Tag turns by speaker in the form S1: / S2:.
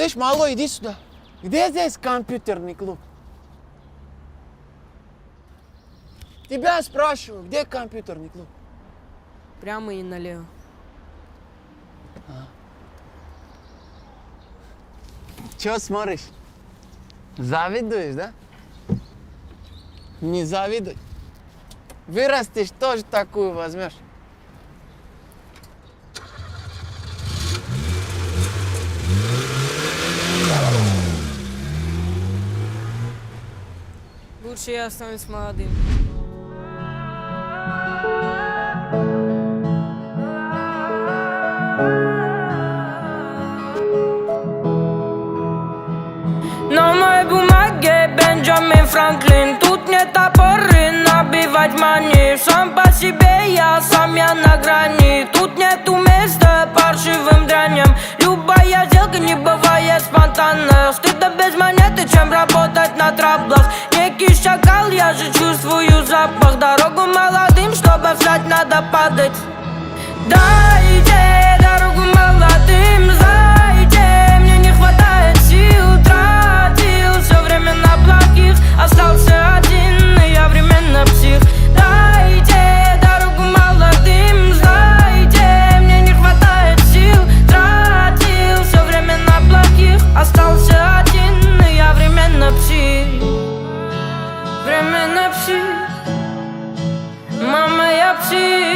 S1: Слышь, малой, иди сюда. Где здесь компьютерный клуб? Тебя спрашиваю, где компьютерный клуб?
S2: Прямо и налево.
S1: Чё смотришь? Завидуешь, да? Не завидуй. Вырастешь, тоже такую возьмешь.
S2: Лучше я останусь молодым.
S3: На моей бумаге Бенджамин Франклин. Тут нет опоры набивать мани. Сам по себе сам я на грани. Тут нету места паршивым дряням. Любая сделка не бывает спонтанно. Стыдно без монеты, чем работать на траблах. Некий шакал, я же чувствую запах. Дорогу молодым, чтобы встать, надо падать. Дайте дорогу молодым, знаете, мне не хватает сил. Тратил все время на плохих, остался один, и я временно псих. Дайте дорогу молодым, знаете, мне не хватает сил. Тратил все время на плохих, остался один, и я временно псих. Временно псих. Мама, я псих.